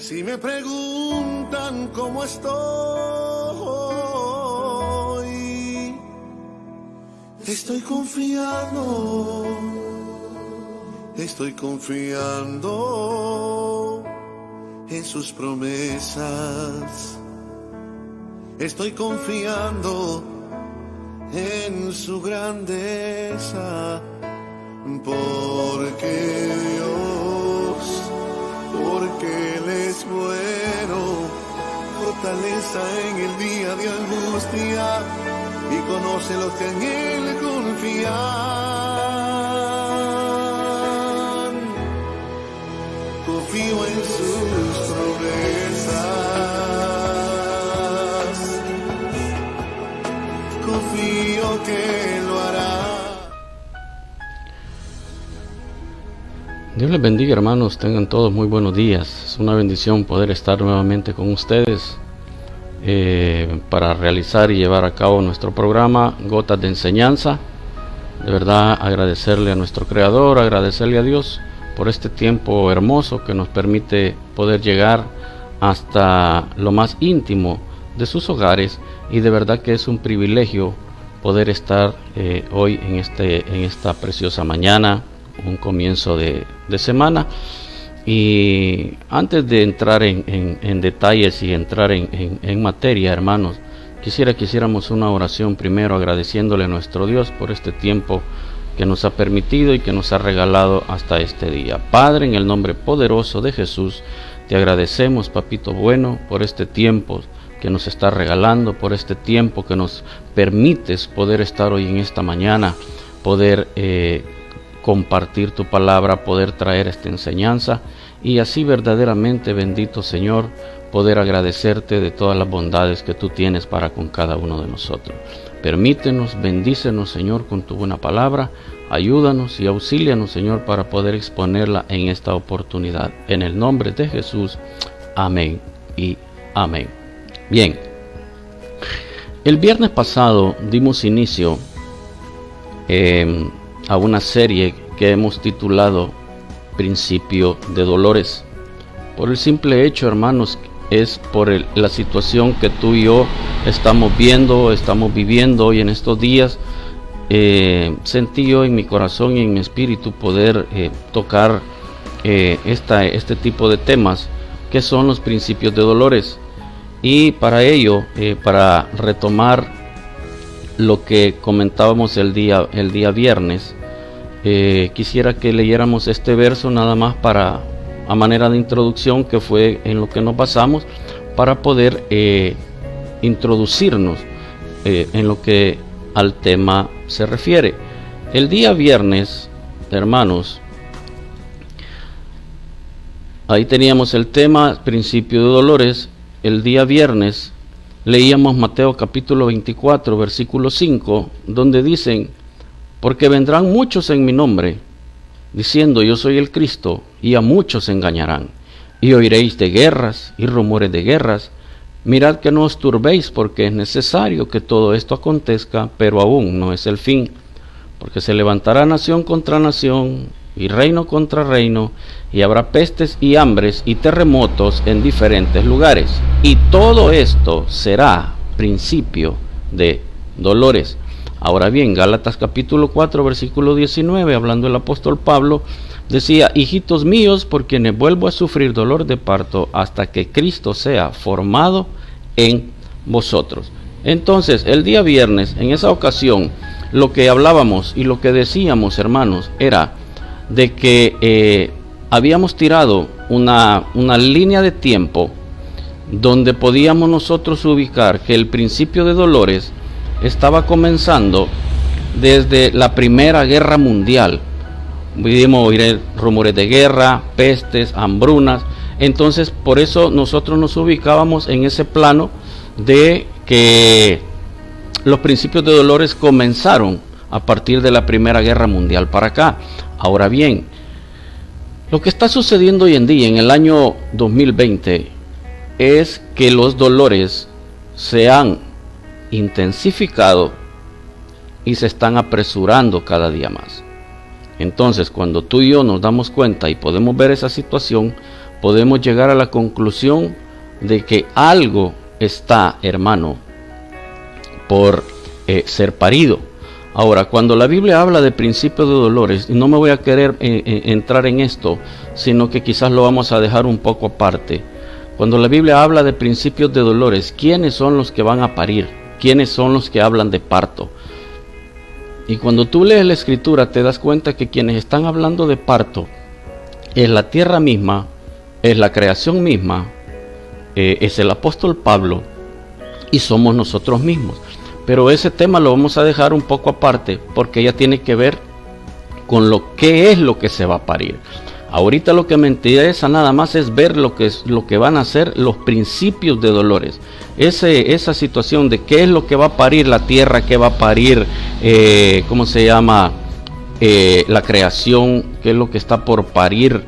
Si me preguntan cómo estoy, estoy confiando en sus promesas, estoy confiando en su grandeza, porque Él es bueno, fortaleza en el día de angustia, y conoce los que en Él confían. Confío en sus promesas, confío que lo hará. Dios les bendiga, hermanos, tengan todos muy buenos días. Es una bendición poder estar nuevamente con ustedes para realizar y llevar a cabo nuestro programa Gotas de Enseñanza. De verdad, agradecerle a nuestro Creador, agradecerle a Dios por este tiempo hermoso que nos permite poder llegar hasta lo más íntimo de sus hogares, y de verdad que es un privilegio poder estar hoy en esta preciosa mañana, un comienzo de semana. Y antes de entrar en detalles y entrar en materia, hermanos, que hiciéramos una oración primero, agradeciéndole a nuestro Dios por este tiempo que nos ha permitido y que nos ha regalado hasta este día. Padre, en el nombre poderoso de Jesús, te agradecemos, papito bueno, por este tiempo que nos está regalando, por este tiempo que nos permites poder estar hoy en esta mañana, poder compartir tu palabra, poder traer esta enseñanza, y así verdaderamente, bendito Señor, poder agradecerte de todas las bondades que tú tienes para con cada uno de nosotros. Permítenos, bendícenos, Señor, con tu buena palabra, ayúdanos y auxílianos, Señor, para poder exponerla en esta oportunidad. En el nombre de Jesús, amén y amén. Bien, el viernes pasado dimos inicio a una serie que hemos titulado Principio de Dolores. Por el simple hecho, hermanos, es por la situación que tú y yo estamos viviendo hoy en estos días. Sentí yo en mi corazón y en mi espíritu poder tocar este tipo de temas, que son los principios de dolores. Y para ello, para retomar lo que comentábamos el día viernes, quisiera que leyéramos este verso nada más a manera de introducción, que fue en lo que nos basamos para poder introducirnos en lo que al tema se refiere. El día viernes, hermanos, ahí teníamos el tema Principio de Dolores. El día viernes leíamos Mateo capítulo 24, versículo 5, donde dicen: porque vendrán muchos en mi nombre, diciendo yo soy el Cristo, y a muchos engañarán. Y oiréis de guerras y rumores de guerras. Mirad que no os turbéis, porque es necesario que todo esto acontezca, pero aún no es el fin. Porque se levantará nación contra nación, y reino contra reino, y habrá pestes y hambres y terremotos en diferentes lugares. Y todo esto será principio de dolores. Ahora bien, Gálatas capítulo 4, versículo 19, hablando el apóstol Pablo, decía: hijitos míos, por quienes vuelvo a sufrir dolor de parto hasta que Cristo sea formado en vosotros. Entonces, el día viernes, en esa ocasión, lo que hablábamos y lo que decíamos, hermanos, era de que habíamos tirado una línea de tiempo donde podíamos nosotros ubicar que el principio de dolores estaba comenzando desde la Primera Guerra Mundial. Vimos oír rumores de guerra, pestes, hambrunas. Entonces, por eso nosotros nos ubicábamos en ese plano de que los principios de dolores comenzaron a partir de la Primera Guerra Mundial para acá. Ahora bien, lo que está sucediendo hoy en día, en el año 2020, es que los dolores se han intensificado y se están apresurando cada día más. Entonces, cuando tú y yo nos damos cuenta y podemos ver esa situación, podemos llegar a la conclusión de que algo está, hermano, por ser parido. Ahora, cuando la Biblia habla de principios de dolores, y no me voy a querer entrar en esto, sino que quizás lo vamos a dejar un poco aparte. Cuando la Biblia habla de principios de dolores, ¿quiénes son los que van a parir? ¿Quiénes son los que hablan de parto? Y cuando tú lees la Escritura te das cuenta que quienes están hablando de parto es la tierra misma, es la creación misma, es el apóstol Pablo y somos nosotros mismos. Pero ese tema lo vamos a dejar un poco aparte porque ya tiene que ver con lo que es lo que se va a parir. Ahorita lo que me interesa nada más es ver lo que van a ser los principios de dolores. Esa situación de qué es lo que va a parir la tierra, qué va a parir, la creación, qué es lo que está por parir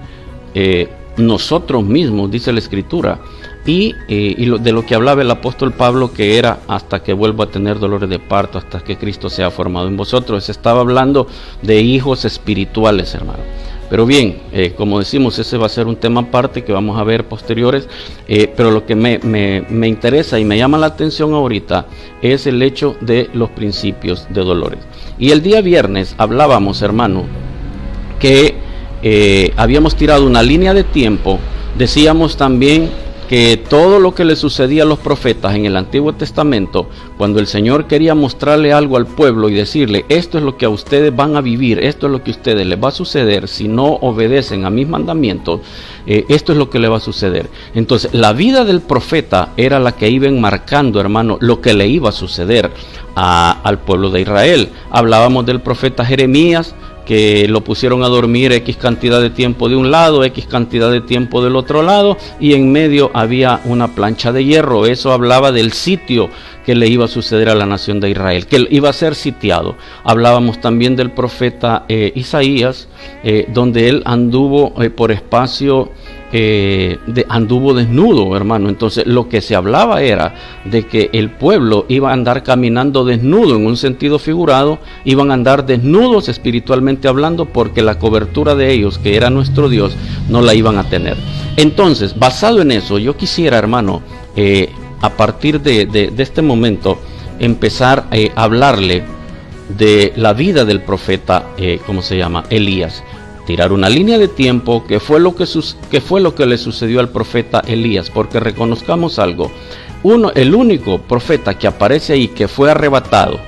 nosotros mismos, dice la Escritura. Y de lo que hablaba el apóstol Pablo, que era hasta que vuelva a tener dolores de parto, hasta que Cristo sea formado en vosotros. Se estaba hablando de hijos espirituales, hermano. Pero bien, como decimos, ese va a ser un tema aparte que vamos a ver posteriores, pero lo que me interesa y me llama la atención ahorita es el hecho de los principios de dolores. Y el día viernes hablábamos, hermano, que habíamos tirado una línea de tiempo. Decíamos también que todo lo que le sucedía a los profetas en el Antiguo Testamento, cuando el Señor quería mostrarle algo al pueblo y decirle, esto es lo que a ustedes van a vivir, esto es lo que a ustedes les va a suceder si no obedecen a mis mandamientos, esto es lo que le va a suceder. Entonces, la vida del profeta era la que iba enmarcando, hermano, lo que le iba a suceder al pueblo de Israel. Hablábamos del profeta Jeremías, que lo pusieron a dormir X cantidad de tiempo de un lado, X cantidad de tiempo del otro lado, y en medio había una plancha de hierro. Eso hablaba del sitio que le iba a suceder a la nación de Israel, que iba a ser sitiado. Hablábamos también del profeta Isaías, donde él anduvo por espacio, anduvo desnudo, hermano. Entonces lo que se hablaba era de que el pueblo iba a andar caminando desnudo en un sentido figurado, iban a andar desnudos espiritualmente hablando, porque la cobertura de ellos, que era nuestro Dios, no la iban a tener. Entonces, basado en eso, yo quisiera, hermano, a partir de este momento empezar a hablarle de la vida del profeta, Elías. Tirar una línea de tiempo, que fue lo que le sucedió al profeta Elías, porque reconozcamos algo, el único profeta que aparece ahí que fue arrebatado,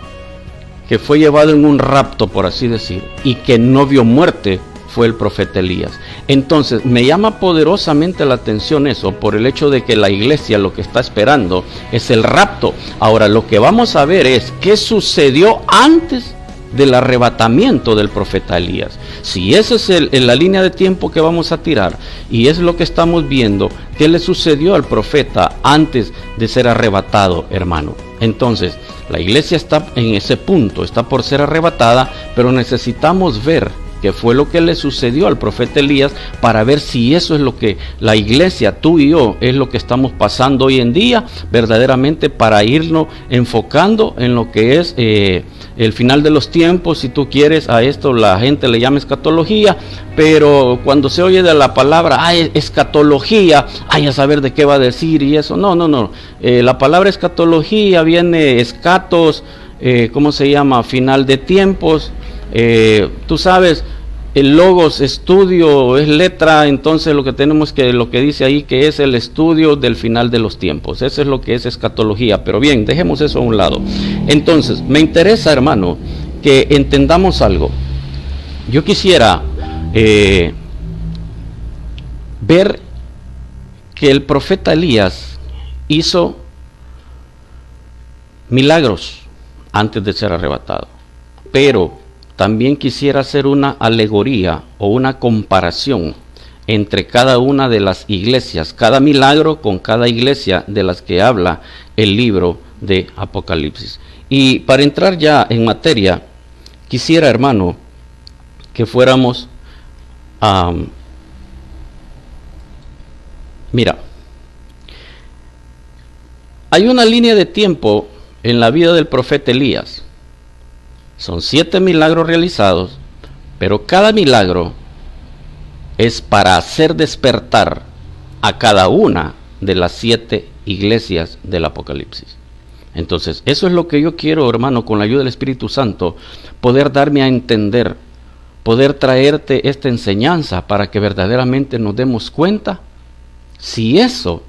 que fue llevado en un rapto, por así decir, y que no vio muerte, fue el profeta Elías. Entonces me llama poderosamente la atención eso, por el hecho de que la iglesia lo que está esperando es el rapto. Ahora lo que vamos a ver es qué sucedió antes del arrebatamiento del profeta Elías. Si esa es la línea de tiempo que vamos a tirar, y es lo que estamos viendo, qué le sucedió al profeta antes de ser arrebatado, hermano. Entonces la iglesia está en ese punto, está por ser arrebatada, pero necesitamos ver qué fue lo que le sucedió al profeta Elías, para ver si eso es lo que la iglesia, tú y yo, es lo que estamos pasando hoy en día, verdaderamente, para irnos enfocando en lo que es el final de los tiempos. Si tú quieres, a esto la gente le llama escatología, pero cuando se oye de la palabra escatología, a saber de qué va a decir y eso. No. La palabra escatología viene escatos, final de tiempos. Tú sabes, el logos, estudio, es letra. Entonces lo que dice ahí, que es el estudio del final de los tiempos. Eso es lo que es escatología. Pero bien, dejemos eso a un lado. Entonces me interesa, hermano, que entendamos algo. Yo quisiera ver que el profeta Elías hizo milagros antes de ser arrebatado, pero también quisiera hacer una alegoría o una comparación entre cada una de las iglesias, cada milagro con cada iglesia de las que habla el libro de Apocalipsis. Y para entrar ya en materia, quisiera, hermano, que fuéramos mira, hay una línea de tiempo en la vida del profeta Elías. Son 7 milagros realizados, pero cada milagro es para hacer despertar a cada una de las 7 iglesias del Apocalipsis. Entonces, eso es lo que yo quiero, hermano, con la ayuda del Espíritu Santo, poder darme a entender, poder traerte esta enseñanza para que verdaderamente nos demos cuenta si eso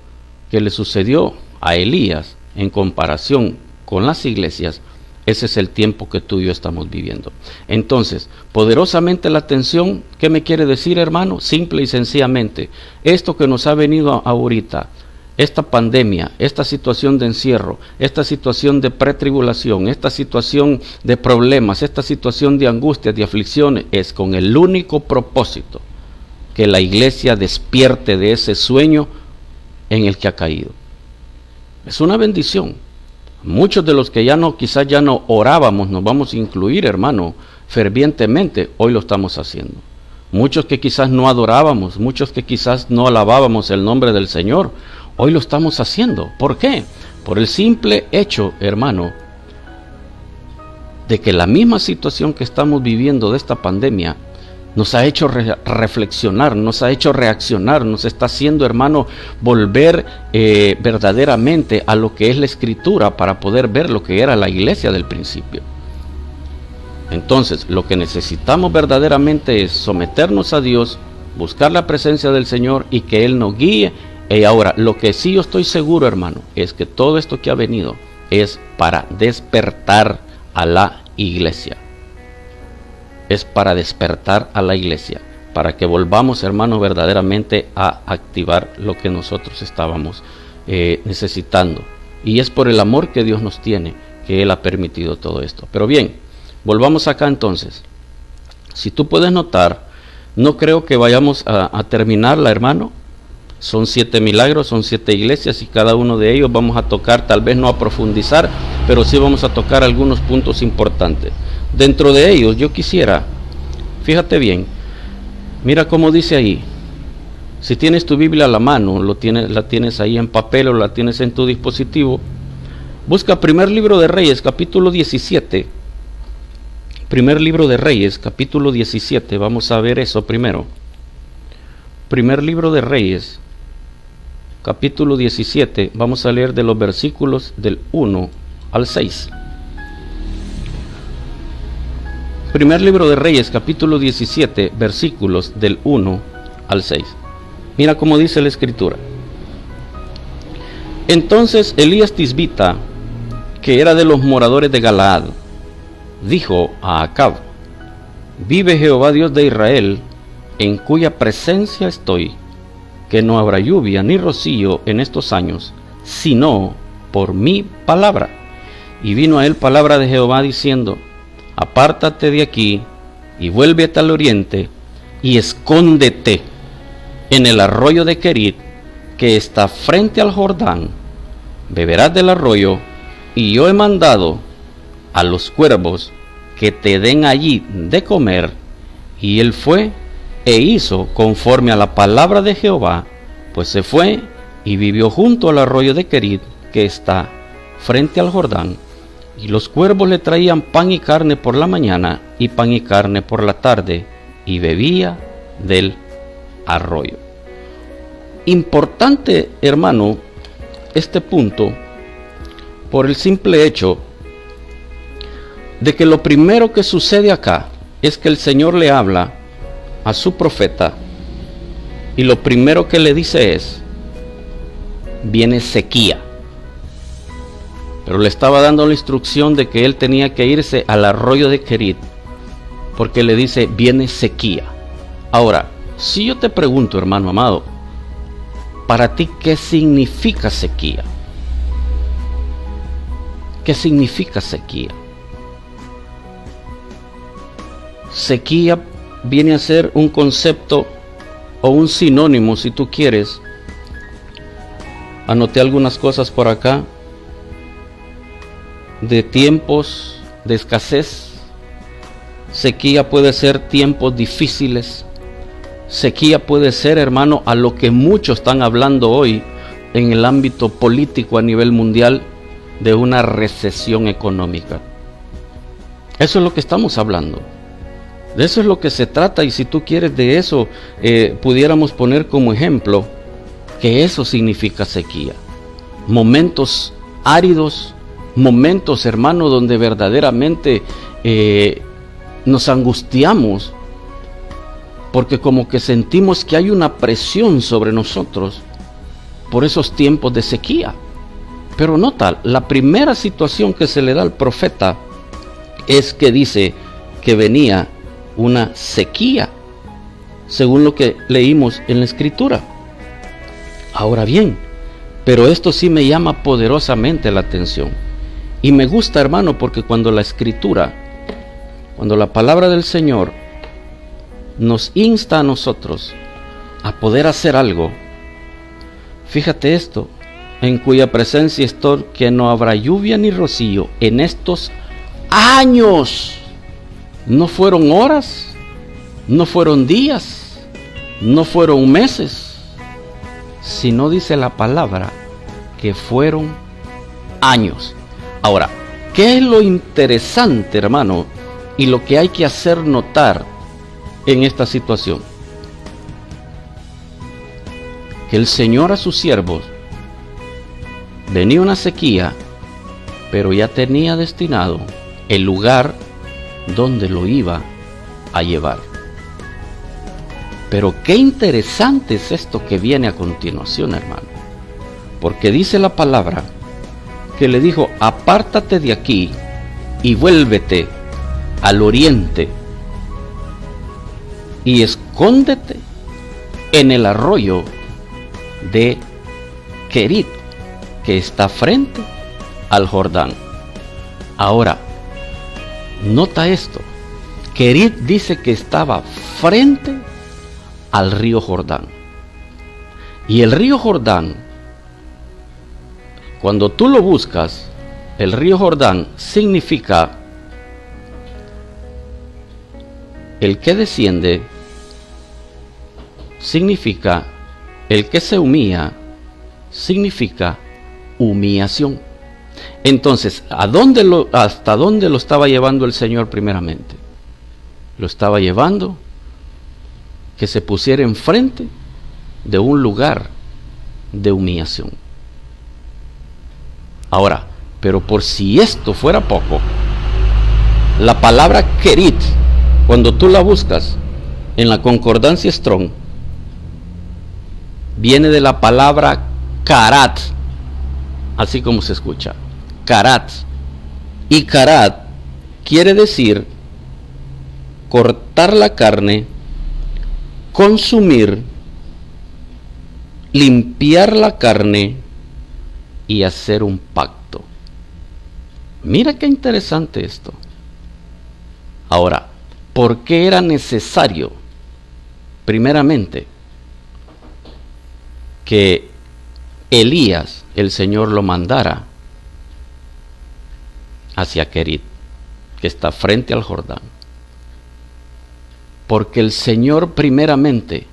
que le sucedió a Elías en comparación con las iglesias, ese es el tiempo que tú y yo estamos viviendo. Entonces, poderosamente la atención, ¿qué me quiere decir, hermano? Simple y sencillamente, esto que nos ha venido ahorita, esta pandemia, esta situación de encierro, esta situación de pretribulación, esta situación de problemas, esta situación de angustias, de aflicciones, es con el único propósito que la iglesia despierte de ese sueño en el que ha caído. Es una bendición. Muchos de los que quizás ya no orábamos, nos vamos a incluir, hermano, fervientemente, hoy lo estamos haciendo. Muchos que quizás no adorábamos, muchos que quizás no alabábamos el nombre del Señor, hoy lo estamos haciendo. ¿Por qué? Por el simple hecho, hermano, de que la misma situación que estamos viviendo de esta pandemia nos ha hecho reflexionar, nos ha hecho reaccionar, nos está haciendo, hermano, volver verdaderamente a lo que es la Escritura para poder ver lo que era la iglesia del principio. Entonces, lo que necesitamos verdaderamente es someternos a Dios, buscar la presencia del Señor y que Él nos guíe. Y ahora, lo que sí yo estoy seguro, hermano, es que todo esto que ha venido es para despertar a la iglesia. Es para despertar a la iglesia, para que volvamos, hermano, verdaderamente a activar lo que nosotros estábamos necesitando. Y es por el amor que Dios nos tiene que Él ha permitido todo esto. Pero bien, volvamos acá entonces. Si tú puedes notar, no creo que vayamos a terminarla, hermano. Son 7 milagros, son 7 iglesias y cada uno de ellos vamos a tocar, tal vez no a profundizar, pero sí vamos a tocar algunos puntos importantes. Dentro de ellos yo quisiera, fíjate bien, mira cómo dice ahí. Si tienes tu Biblia a la mano, la tienes ahí en papel o la tienes en tu dispositivo, busca Primer Libro de Reyes, capítulo 17. Primer Libro de Reyes, capítulo 17, vamos a ver eso primero. Primer Libro de Reyes, capítulo 17, vamos a leer de los versículos del 1 al 6. Primer Libro de Reyes, capítulo 17, versículos del 1 al 6. Mira cómo dice la Escritura. Entonces Elías Tisbita, que era de los moradores de Galaad, dijo a Acab: vive Jehová Dios de Israel, en cuya presencia estoy, que no habrá lluvia ni rocío en estos años, sino por mi palabra. Y vino a él palabra de Jehová diciendo: apártate de aquí y vuélvete al oriente y escóndete en el arroyo de Querit, que está frente al Jordán. Beberás del arroyo, y yo he mandado a los cuervos que te den allí de comer. Y él fue e hizo conforme a la palabra de Jehová, pues se fue y vivió junto al arroyo de Querit, que está frente al Jordán. Y los cuervos le traían pan y carne por la mañana y pan y carne por la tarde, y bebía del arroyo. Importante, hermano, este punto, por el simple hecho de que lo primero que sucede acá es que el Señor le habla a su profeta, y lo primero que le dice es: viene sequía. Pero le estaba dando la instrucción de que él tenía que irse al arroyo de Querit, porque le dice: viene sequía. Ahora, si yo te pregunto, hermano amado, para ti, ¿qué significa sequía? ¿Qué significa sequía? Sequía viene a ser un concepto o un sinónimo, si tú quieres. Anoté algunas cosas por acá. De tiempos de escasez. Sequía puede ser tiempos difíciles. Sequía puede ser, hermano, a lo que muchos están hablando hoy en el ámbito político a nivel mundial, de una recesión económica. Eso es lo que estamos hablando. De eso es lo que se trata. Y si tú quieres, de eso pudiéramos poner como ejemplo que eso significa sequía. Momentos áridos, momentos, hermano, donde verdaderamente nos angustiamos, porque como que sentimos que hay una presión sobre nosotros por esos tiempos de sequía. Pero nota, la primera situación que se le da al profeta es que dice que venía una sequía, según lo que leímos en la Escritura. Ahora bien, pero esto sí me llama poderosamente la atención. Y me gusta, hermano, porque cuando la Escritura, cuando la palabra del Señor nos insta a nosotros a poder hacer algo, fíjate esto, en cuya presencia estoy, que no habrá lluvia ni rocío en estos años. No fueron horas, no fueron días, no fueron meses, sino dice la palabra que fueron años. Ahora, ¿qué es lo interesante, hermano, y lo que hay que hacer notar en esta situación? Que el Señor a sus siervos, venía una sequía, pero ya tenía destinado el lugar donde lo iba a llevar. Pero qué interesante es esto que viene a continuación, hermano, porque dice la palabra que le dijo: apártate de aquí y vuélvete al oriente y escóndete en el arroyo de Querit, que está frente al Jordán. Ahora, nota esto, Querit dice que estaba frente al río Jordán. Y el río Jordán, cuando tú lo buscas, el río Jordán significa el que desciende, significa el que se humilla, significa humillación. Entonces, ¿hasta dónde lo estaba llevando el Señor primeramente? Lo estaba llevando que se pusiera enfrente de un lugar de humillación. Ahora, pero por si esto fuera poco, la palabra Querit, cuando tú la buscas en la concordancia Strong, viene de la palabra Karat, así como se escucha, Karat. Y Karat quiere decir cortar la carne, consumir, limpiar la carne y hacer un pacto. Mira qué interesante esto. Ahora, ¿por qué era necesario, primeramente, que Elías, el Señor, lo mandara hacia Querit, que está frente al Jordán? Porque el Señor, primeramente,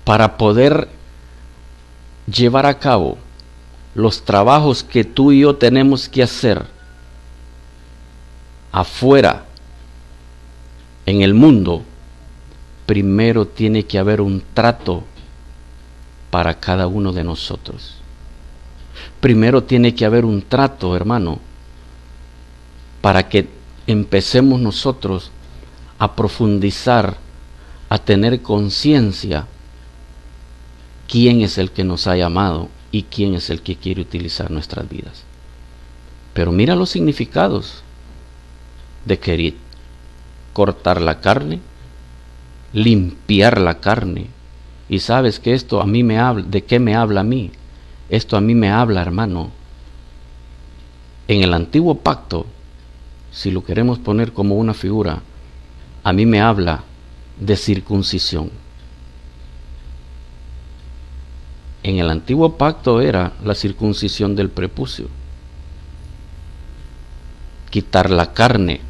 para poder llevar a cabo los trabajos que tú y yo tenemos que hacer afuera, en el mundo, primero tiene que haber un trato para cada uno de nosotros. Primero tiene que haber un trato, hermano, para que empecemos nosotros a profundizar, a tener conciencia quién es el que nos ha llamado y quién es el que quiere utilizar nuestras vidas. Pero mira los significados de Querit: cortar la carne, limpiar la carne. Y sabes que esto a mí me habla, ¿de qué me habla a mí? Esto a mí me habla, hermano, en el antiguo pacto, si lo queremos poner como una figura, a mí me habla de circuncisión. En el antiguo pacto era la circuncisión del prepucio, quitar la carne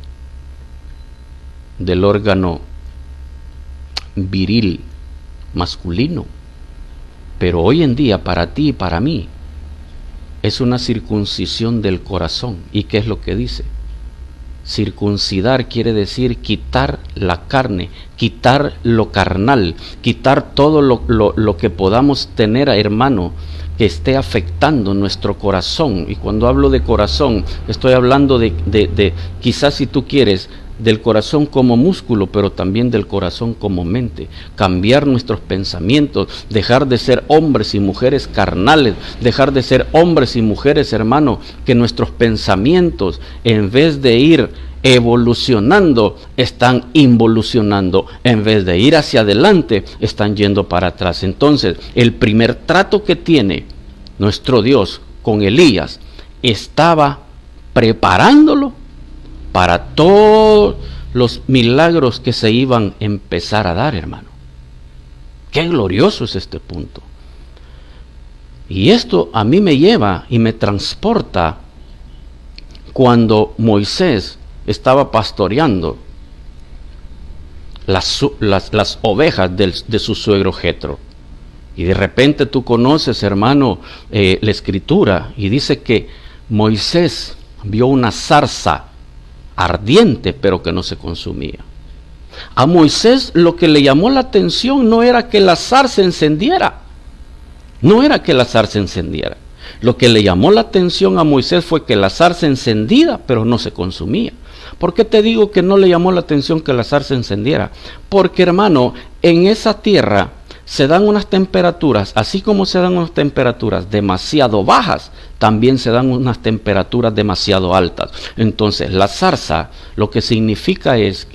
del órgano viril masculino. Pero hoy en día, para ti y para mí, es una circuncisión del corazón. ¿Y qué es lo que dice? Circuncidar quiere decir quitar la carne, quitar lo carnal, quitar todo lo que podamos tener, hermano, que esté afectando nuestro corazón. Y cuando hablo de corazón, estoy hablando de quizás, si tú quieres, del corazón como músculo, pero también del corazón como mente. Cambiar nuestros pensamientos, dejar de ser hombres y mujeres carnales, dejar de ser hombres y mujeres, hermano, que nuestros pensamientos, en vez de ir evolucionando, están involucionando. En vez de ir hacia adelante, están yendo para atrás. Entonces, el primer trato que tiene nuestro Dios con Elías, estaba preparándolo para todos los milagros que se iban a empezar a dar, hermano. Qué glorioso es este punto. Y esto a mí me lleva y me transporta cuando Moisés estaba pastoreando las ovejas de su suegro Jetro. Y de repente tú conoces, hermano, la escritura, y dice que Moisés vio una zarza ardiente, pero que no se consumía. A Moisés lo que le llamó la atención no era que la zarza encendiera. No era que la zarza encendiera. Lo que le llamó la atención a Moisés fue que la zarza encendida, pero no se consumía. ¿Por qué te digo que no le llamó la atención que la zarza encendiera? Porque, hermano, en esa tierra se dan unas temperaturas, así como se dan unas temperaturas demasiado bajas, también se dan unas temperaturas demasiado altas. Entonces, la zarza lo que significa es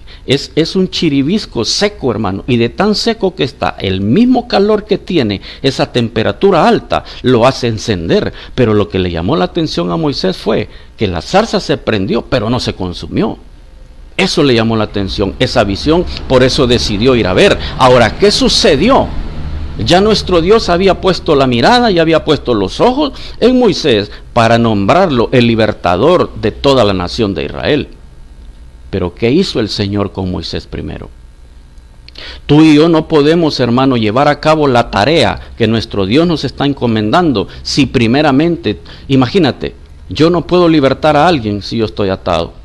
un chiribisco seco, hermano, y de tan seco que está, el mismo calor que tiene esa temperatura alta lo hace encender. Pero lo que le llamó la atención a Moisés fue que la zarza se prendió, pero no se consumió. Eso le llamó la atención, esa visión, por eso decidió ir a ver. Ahora, ¿qué sucedió? Ya nuestro Dios había puesto la mirada y había puesto los ojos en Moisés para nombrarlo el libertador de toda la nación de Israel. Pero ¿qué hizo el Señor con Moisés primero? Tú y yo no podemos, hermano, llevar a cabo la tarea que nuestro Dios nos está encomendando si primeramente, imagínate, yo no puedo libertar a alguien si yo estoy atado.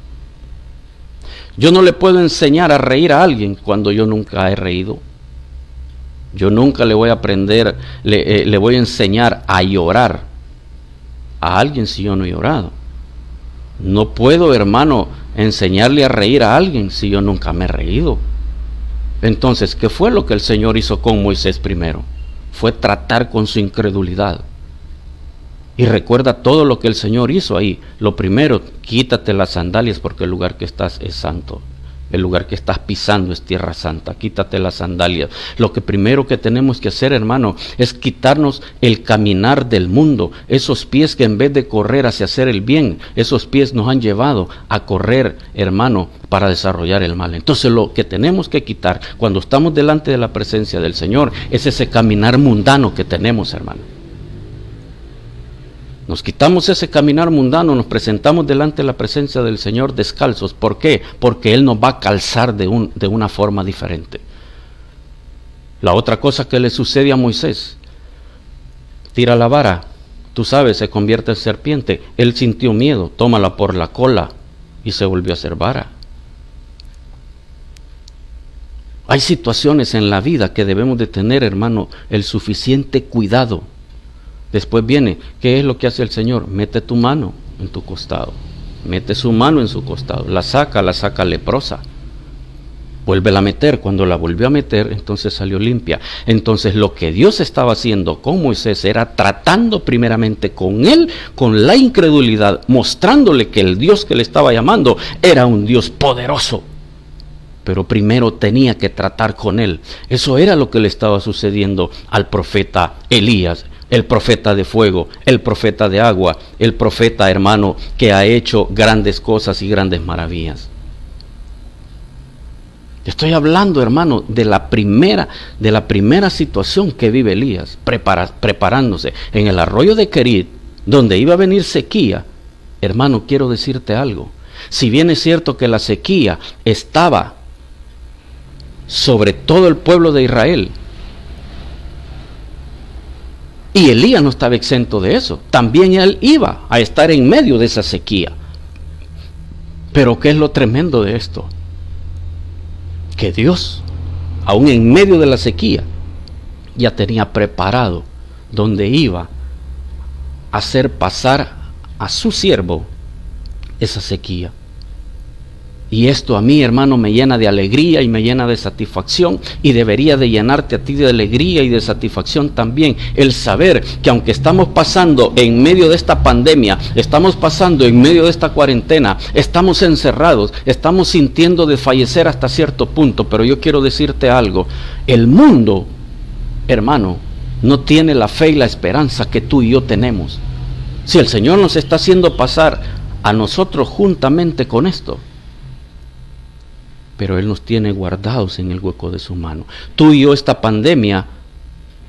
Yo no le puedo enseñar a reír a alguien cuando yo nunca he reído. Yo nunca le voy a aprender, le voy a enseñar a llorar a alguien si yo no he llorado. No puedo, hermano, enseñarle a reír a alguien si yo nunca me he reído. Entonces, ¿qué fue lo que el Señor hizo con Moisés primero? Fue tratar con su incredulidad. Y recuerda todo lo que el Señor hizo ahí. Lo primero, quítate las sandalias porque el lugar que estás es santo. El lugar que estás pisando es tierra santa. Quítate las sandalias. Lo que primero que tenemos que hacer, hermano, es quitarnos el caminar del mundo. Esos pies que en vez de correr hacia hacer el bien, esos pies nos han llevado a correr, hermano, para desarrollar el mal. Entonces lo que tenemos que quitar cuando estamos delante de la presencia del Señor es ese caminar mundano que tenemos, hermano. Nos quitamos ese caminar mundano, nos presentamos delante de la presencia del Señor descalzos. ¿Por qué? Porque Él nos va a calzar de una forma diferente. La otra cosa que le sucede a Moisés, tira la vara, tú sabes, se convierte en serpiente. Él sintió miedo, tómala por la cola y se volvió a hacer vara. Hay situaciones en la vida que debemos de tener, hermano, el suficiente cuidado. Después viene, ¿qué es lo que hace el Señor? Mete tu mano en tu costado. Mete su mano en su costado. La saca leprosa. Vuélvela a meter. Cuando la volvió a meter, entonces salió limpia. Entonces lo que Dios estaba haciendo con Moisés era tratando primeramente con él, con la incredulidad, mostrándole que el Dios que le estaba llamando era un Dios poderoso. Pero primero tenía que tratar con él. Eso era lo que le estaba sucediendo al profeta Elías. El profeta de fuego, el profeta de agua, el profeta, hermano, que ha hecho grandes cosas y grandes maravillas. Estoy hablando, hermano, de la primera situación que vive Elías, preparándose en el arroyo de Querit, donde iba a venir sequía. Hermano, quiero decirte algo. Si bien es cierto que la sequía estaba sobre todo el pueblo de Israel, y Elías no estaba exento de eso. También él iba a estar en medio de esa sequía. Pero ¿qué es lo tremendo de esto? Que Dios, aún en medio de la sequía, ya tenía preparado donde iba a hacer pasar a su siervo esa sequía. Y esto a mí, hermano, me llena de alegría y me llena de satisfacción, y debería de llenarte a ti de alegría y de satisfacción también, el saber que aunque estamos pasando en medio de esta pandemia, estamos pasando en medio de esta cuarentena, estamos encerrados, estamos sintiendo desfallecer hasta cierto punto, pero yo quiero decirte algo: el mundo, hermano, no tiene la fe y la esperanza que tú y yo tenemos. Si el Señor nos está haciendo pasar a nosotros juntamente con esto, pero Él nos tiene guardados en el hueco de su mano. Tú y yo, esta pandemia,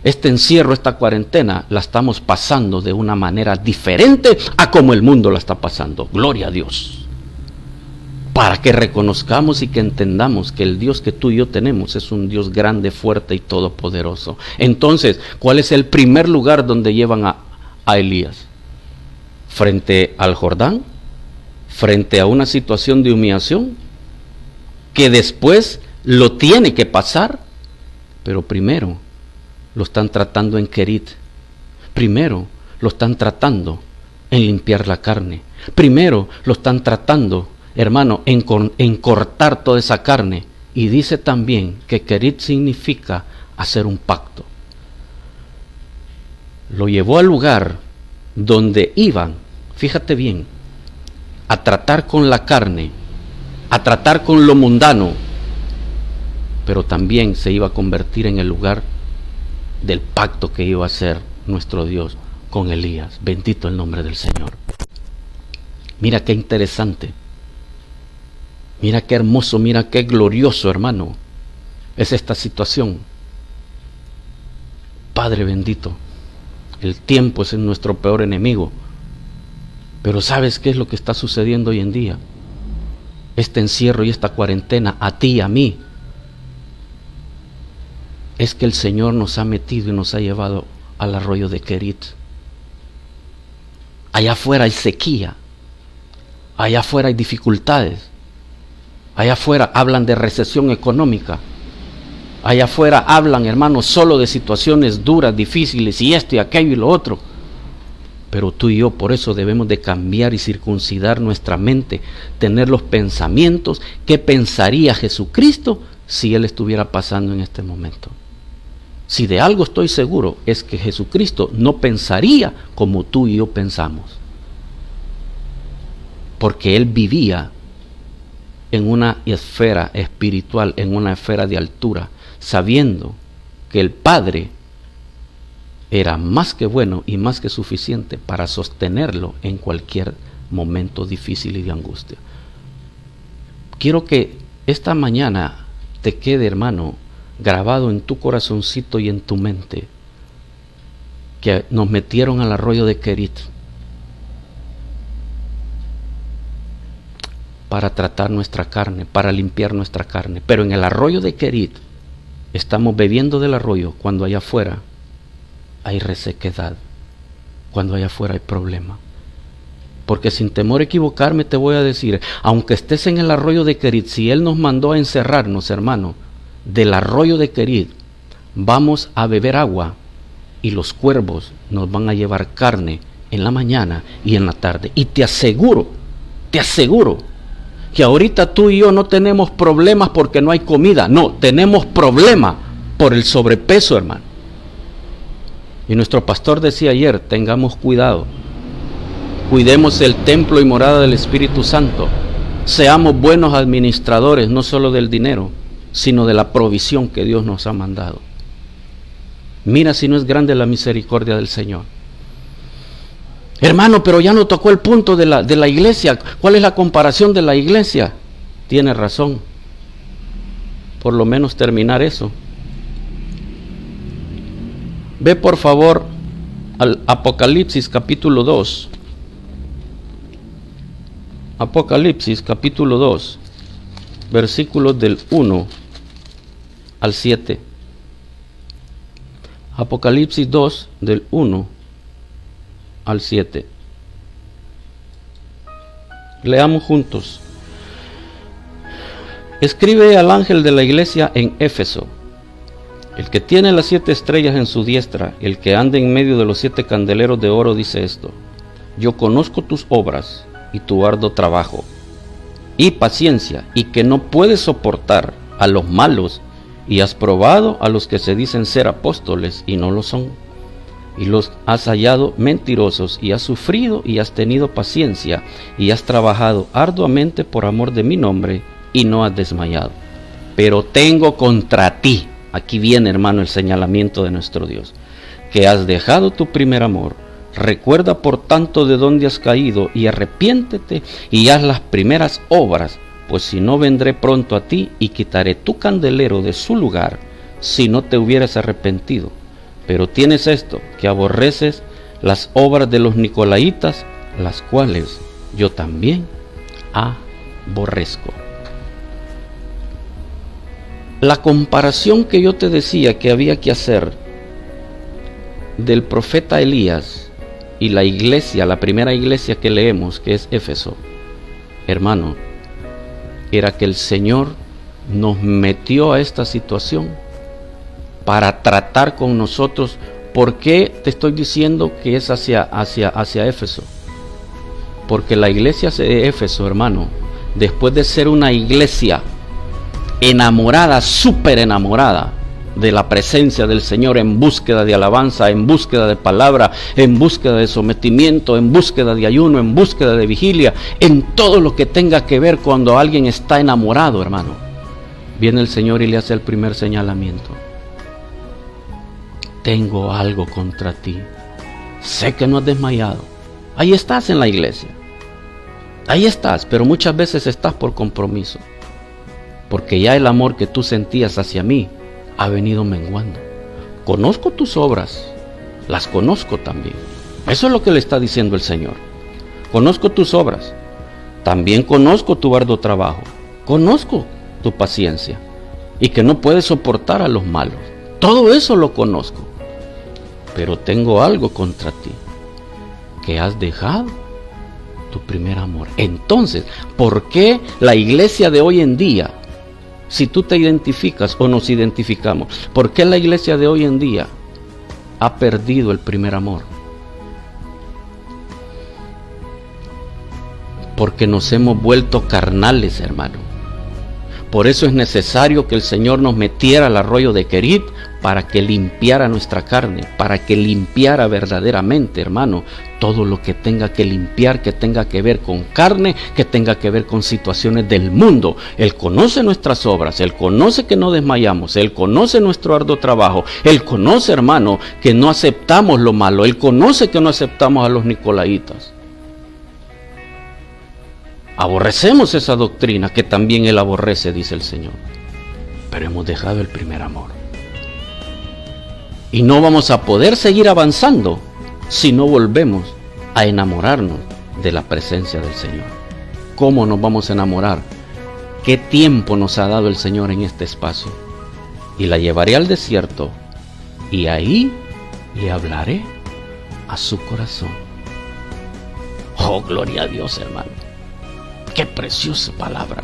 este encierro, esta cuarentena, la estamos pasando de una manera diferente a como el mundo la está pasando. Gloria a Dios. Para que reconozcamos y que entendamos que el Dios que tú y yo tenemos es un Dios grande, fuerte y todopoderoso. Entonces, ¿cuál es el primer lugar donde llevan a Elías? Frente al Jordán, frente a una situación de humillación, que después lo tiene que pasar, pero primero lo están tratando en Kerit, primero lo están tratando en limpiar la carne, primero lo están tratando, hermano, en cortar toda esa carne. Y dice también que Kerit significa hacer un pacto. Lo llevó al lugar donde iban, fíjate bien, a tratar con la carne, a tratar con lo mundano, pero también se iba a convertir en el lugar del pacto que iba a hacer nuestro Dios con Elías. Bendito el nombre del Señor. Mira qué interesante, mira qué hermoso, mira qué glorioso, hermano, es esta situación. Padre bendito, el tiempo es nuestro peor enemigo, pero ¿sabes qué es lo que está sucediendo hoy en día? Este encierro y esta cuarentena, a ti y a mí, es que el Señor nos ha metido y nos ha llevado al arroyo de Kerit. Allá afuera hay sequía, allá afuera hay dificultades, allá afuera hablan de recesión económica, allá afuera hablan, hermanos, solo de situaciones duras, difíciles, y esto y aquello y lo otro. Pero tú y yo por eso debemos de cambiar y circuncidar nuestra mente, tener los pensamientos que pensaría Jesucristo si Él estuviera pasando en este momento. Si de algo estoy seguro, es que Jesucristo no pensaría como tú y yo pensamos, porque Él vivía en una esfera espiritual, en una esfera de altura, sabiendo que el Padre era más que bueno y más que suficiente para sostenerlo en cualquier momento difícil y de angustia. Quiero que esta mañana te quede, hermano, grabado en tu corazoncito y en tu mente, que nos metieron al arroyo de Kerit para tratar nuestra carne, para limpiar nuestra carne. Pero en el arroyo de Kerit estamos bebiendo del arroyo cuando allá afuera hay resequedad, cuando allá afuera hay problema. Porque sin temor a equivocarme te voy a decir, aunque estés en el arroyo de Kerit, si Él nos mandó a encerrarnos, hermano, del arroyo de Kerit, vamos a beber agua y los cuervos nos van a llevar carne en la mañana y en la tarde. Y te aseguro que ahorita tú y yo no tenemos problemas porque no hay comida, no, tenemos problemas por el sobrepeso, hermano. Y nuestro pastor decía ayer, tengamos cuidado, cuidemos el templo y morada del Espíritu Santo, seamos buenos administradores, no solo del dinero, sino de la provisión que Dios nos ha mandado. Mira si no es grande la misericordia del Señor. Hermano, pero ya no tocó el punto de la iglesia. ¿Cuál es la comparación de la iglesia? Tiene razón. Por lo menos terminar eso. Ve por favor al Apocalipsis capítulo 2. Apocalipsis capítulo 2, versículos del 1 al 7. Apocalipsis 2, del 1 al 7. Leamos juntos. Escribe al ángel de la iglesia en Éfeso: el que tiene las 7 estrellas en su diestra, el que anda en medio de los 7 candeleros de oro, dice esto: yo conozco tus obras y tu arduo trabajo y paciencia, y que no puedes soportar a los malos, y has probado a los que se dicen ser apóstoles y no lo son, y los has hallado mentirosos, y has sufrido y has tenido paciencia, y has trabajado arduamente por amor de mi nombre, y no has desmayado. Pero tengo contra ti, aquí viene, hermano, el señalamiento de nuestro Dios, que has dejado tu primer amor. Recuerda por tanto de dónde has caído, y arrepiéntete y haz las primeras obras, pues si no, vendré pronto a ti y quitaré tu candelero de su lugar, si no te hubieras arrepentido. Pero tienes esto, que aborreces las obras de los nicolaitas, las cuales yo también aborrezco. La comparación que yo te decía que había que hacer del profeta Elías y la iglesia, la primera iglesia que leemos, que es Éfeso, hermano, era que el Señor nos metió a esta situación para tratar con nosotros. ¿Por qué te estoy diciendo que es hacia Éfeso? Porque la iglesia de Éfeso, hermano, después de ser una iglesia enamorada, súper enamorada de la presencia del Señor, en búsqueda de alabanza, en búsqueda de palabra, en búsqueda de sometimiento, en búsqueda de ayuno, en búsqueda de vigilia, en todo lo que tenga que ver cuando alguien está enamorado, hermano, viene el Señor y le hace el primer señalamiento: tengo algo contra ti, sé que no has desmayado. Ahí estás en la iglesia, ahí estás, pero muchas veces estás por compromiso, porque ya el amor que tú sentías hacia mí ha venido menguando. Conozco tus obras, las conozco también. Eso es lo que le está diciendo el Señor. Conozco tus obras, también conozco tu arduo trabajo, conozco tu paciencia y que no puedes soportar a los malos. Todo eso lo conozco, pero tengo algo contra ti, que has dejado tu primer amor. Entonces, ¿por qué la iglesia de hoy en día, si tú te identificas o nos identificamos, por qué la iglesia de hoy en día ha perdido el primer amor? Porque nos hemos vuelto carnales, hermano. Por eso es necesario que el Señor nos metiera al arroyo de Querit, para que limpiara nuestra carne, para que limpiara verdaderamente, hermano, todo lo que tenga que limpiar, que tenga que ver con carne, que tenga que ver con situaciones del mundo. Él conoce nuestras obras, Él conoce que no desmayamos, Él conoce nuestro arduo trabajo, Él conoce, hermano, que no aceptamos lo malo, Él conoce que no aceptamos a los nicolaitas. Aborrecemos esa doctrina que también Él aborrece, dice el Señor, pero hemos dejado el primer amor. Y no vamos a poder seguir avanzando si no volvemos a enamorarnos de la presencia del Señor. ¿Cómo nos vamos a enamorar? ¿Qué tiempo nos ha dado el Señor en este espacio? Y la llevaré al desierto, y ahí le hablaré a su corazón. Oh, gloria a Dios, hermano. Qué preciosa palabra.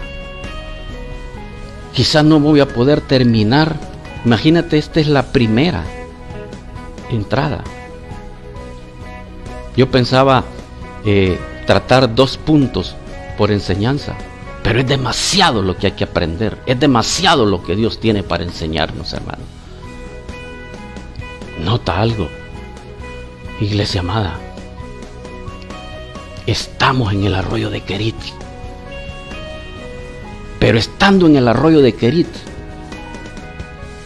Quizás no voy a poder terminar. Imagínate, esta es la primera entrada. Yo pensaba tratar 2 puntos por enseñanza, pero es demasiado lo que hay que aprender, es demasiado lo que Dios tiene para enseñarnos, hermano. Nota algo, iglesia amada, estamos en el arroyo de Querit, pero estando en el arroyo de Querit,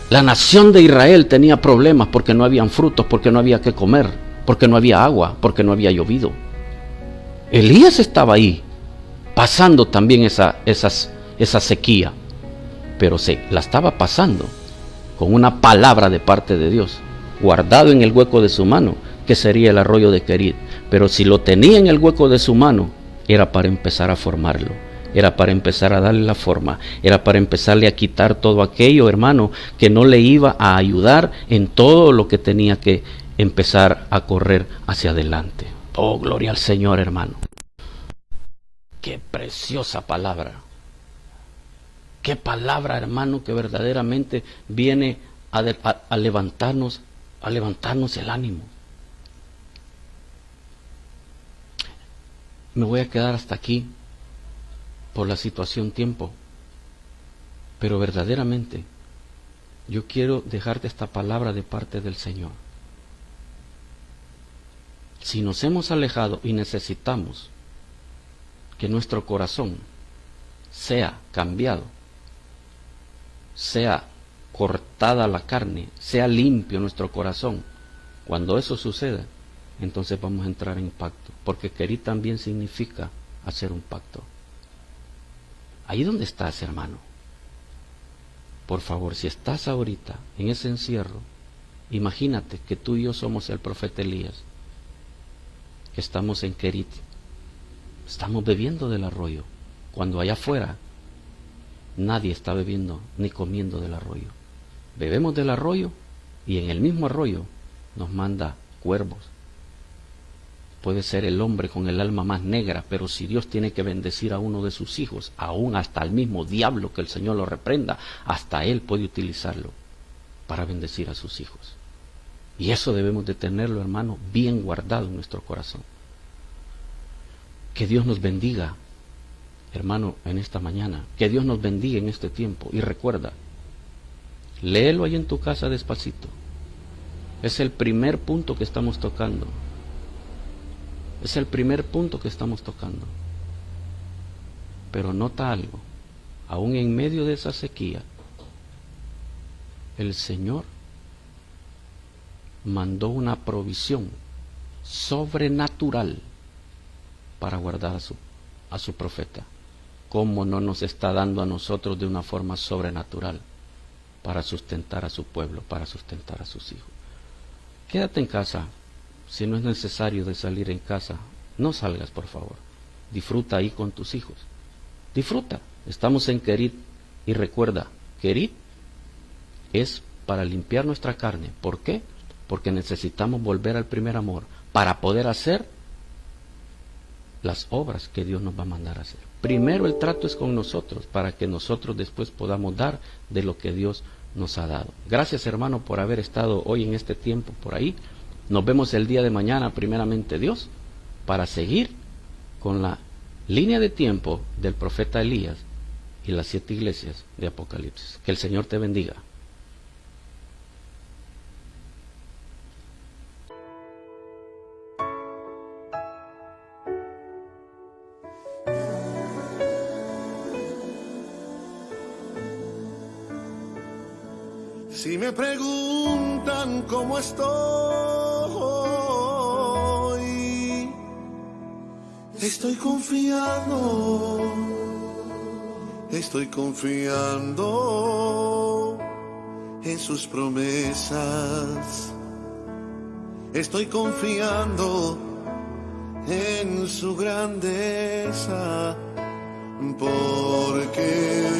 la nación de Israel tenía problemas porque no habían frutos, porque no había que comer, porque no había agua, porque no había llovido. Elías estaba ahí, pasando también esa sequía, pero se la estaba pasando con una palabra de parte de Dios, guardado en el hueco de su mano, que sería el arroyo de Querit. Pero si lo tenía en el hueco de su mano, era para empezar a formarlo, era para empezar a darle la forma, era para empezarle a quitar todo aquello, hermano, que no le iba a ayudar en todo lo que tenía que empezar a correr hacia adelante. Oh, gloria al Señor, hermano. Qué preciosa palabra. Qué palabra, hermano, que verdaderamente viene a levantarnos el ánimo. Me voy a quedar hasta aquí por la situación tiempo, pero verdaderamente yo quiero dejarte esta palabra de parte del Señor. Si nos hemos alejado y necesitamos que nuestro corazón sea cambiado, sea cortada la carne, sea limpio nuestro corazón, cuando eso suceda, entonces vamos a entrar en pacto, porque querer también significa hacer un pacto. Ahí donde estás, hermano, por favor, si estás ahorita en ese encierro, imagínate que tú y yo somos el profeta Elías, que estamos en Kerit, estamos bebiendo del arroyo, cuando allá afuera nadie está bebiendo ni comiendo del arroyo. Bebemos del arroyo y en el mismo arroyo nos manda cuervos. Puede ser el hombre con el alma más negra, pero si Dios tiene que bendecir a uno de sus hijos, aún hasta el mismo diablo, que el Señor lo reprenda, hasta él puede utilizarlo para bendecir a sus hijos. Y eso debemos de tenerlo, hermano, bien guardado en nuestro corazón. Que Dios nos bendiga, hermano, en esta mañana. Que Dios nos bendiga en este tiempo. Y recuerda, léelo ahí en tu casa despacito. Es el primer punto que estamos tocando. Es el primer punto que estamos tocando. Pero nota algo, aún en medio de esa sequía, el Señor mandó una provisión sobrenatural para guardar a su profeta. ¿Cómo no nos está dando a nosotros de una forma sobrenatural para sustentar a su pueblo, para sustentar a sus hijos? Quédate en casa. Si no es necesario de salir en casa, no salgas, por favor. Disfruta ahí con tus hijos. Disfruta. Estamos en Kerit y recuerda, Kerit es para limpiar nuestra carne. ¿Por qué? Porque necesitamos volver al primer amor para poder hacer las obras que Dios nos va a mandar a hacer. Primero el trato es con nosotros para que nosotros después podamos dar de lo que Dios nos ha dado. Gracias, hermano, por haber estado hoy en este tiempo por ahí. Nos vemos el día de mañana, primeramente Dios, para seguir con la línea de tiempo del profeta Elías y las 7 iglesias de Apocalipsis. Que el Señor te bendiga. Si me preguntan cómo estoy, estoy confiando en sus promesas, estoy confiando en su grandeza, porque